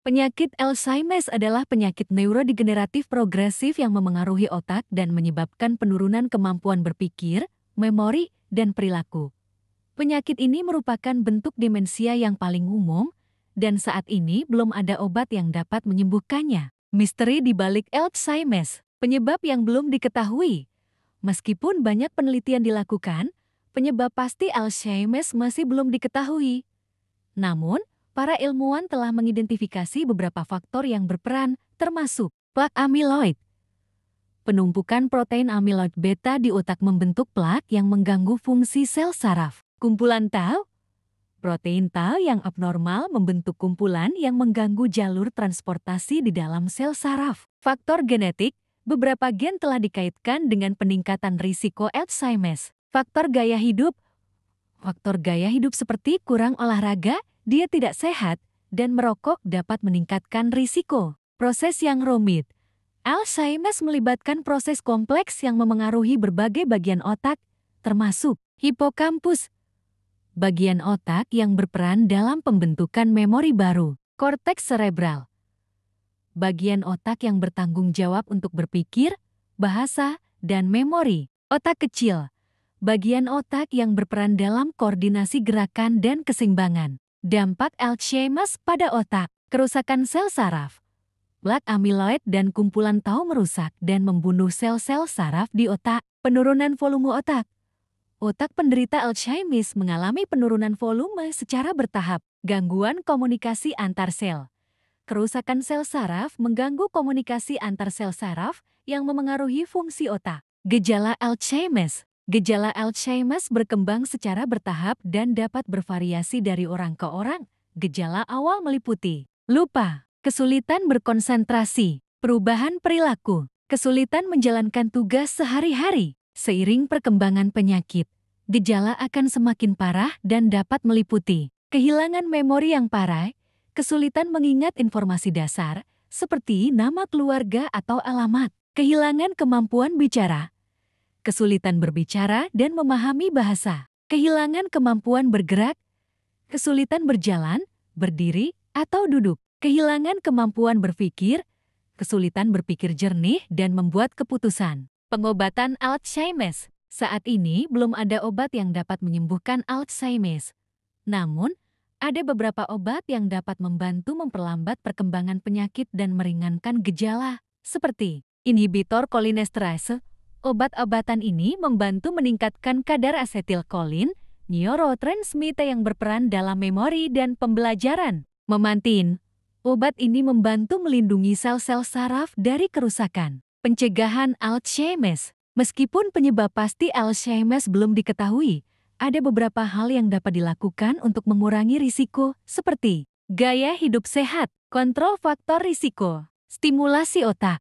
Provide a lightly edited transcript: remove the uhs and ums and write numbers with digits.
Penyakit Alzheimer adalah penyakit neurodegeneratif progresif yang memengaruhi otak dan menyebabkan penurunan kemampuan berpikir, memori, dan perilaku. Penyakit ini merupakan bentuk demensia yang paling umum, dan saat ini belum ada obat yang dapat menyembuhkannya. Misteri di balik Alzheimer, penyebab yang belum diketahui. Meskipun banyak penelitian dilakukan, penyebab pasti Alzheimer masih belum diketahui. Namun, para ilmuwan telah mengidentifikasi beberapa faktor yang berperan, termasuk plak amiloid. Penumpukan protein amiloid beta di otak membentuk plak yang mengganggu fungsi sel saraf. Kumpulan tau. Protein tau yang abnormal membentuk kumpulan yang mengganggu jalur transportasi di dalam sel saraf. Faktor genetik, beberapa gen telah dikaitkan dengan peningkatan risiko Alzheimer. Faktor gaya hidup. Faktor gaya hidup seperti kurang olahraga, diet tidak sehat, dan merokok dapat meningkatkan risiko. Proses yang rumit. Alzheimer melibatkan proses kompleks yang memengaruhi berbagai bagian otak, termasuk hipokampus, bagian otak yang berperan dalam pembentukan memori baru. Korteks cerebral, bagian otak yang bertanggung jawab untuk berpikir, bahasa, dan memori. Otak kecil, bagian otak yang berperan dalam koordinasi gerakan dan keseimbangan. Dampak Alzheimer pada otak, kerusakan sel saraf. Plak amiloid dan kumpulan tau merusak dan membunuh sel-sel saraf di otak. Penurunan volume otak. Otak penderita Alzheimer mengalami penurunan volume secara bertahap. Gangguan komunikasi antar sel. Kerusakan sel saraf mengganggu komunikasi antar sel saraf yang memengaruhi fungsi otak. Gejala Alzheimer. Gejala Alzheimer berkembang secara bertahap dan dapat bervariasi dari orang ke orang. Gejala awal meliputi lupa, kesulitan berkonsentrasi, perubahan perilaku, kesulitan menjalankan tugas sehari-hari. Seiring perkembangan penyakit, gejala akan semakin parah dan dapat meliputi kehilangan memori yang parah, kesulitan mengingat informasi dasar seperti nama keluarga atau alamat, kehilangan kemampuan bicara, kesulitan berbicara dan memahami bahasa, kehilangan kemampuan bergerak, kesulitan berjalan, berdiri, atau duduk, kehilangan kemampuan berpikir, kesulitan berpikir jernih dan membuat keputusan. Pengobatan Alzheimer. Saat ini belum ada obat yang dapat menyembuhkan Alzheimer. Namun, ada beberapa obat yang dapat membantu memperlambat perkembangan penyakit dan meringankan gejala, seperti inhibitor kolinesterase. Obat-obatan ini membantu meningkatkan kadar asetilkolin, neurotransmitter yang berperan dalam memori dan pembelajaran. Memantin. Obat ini membantu melindungi sel-sel saraf dari kerusakan. Pencegahan Alzheimer. Meskipun penyebab pasti Alzheimer belum diketahui, ada beberapa hal yang dapat dilakukan untuk mengurangi risiko, seperti gaya hidup sehat, kontrol faktor risiko, stimulasi otak,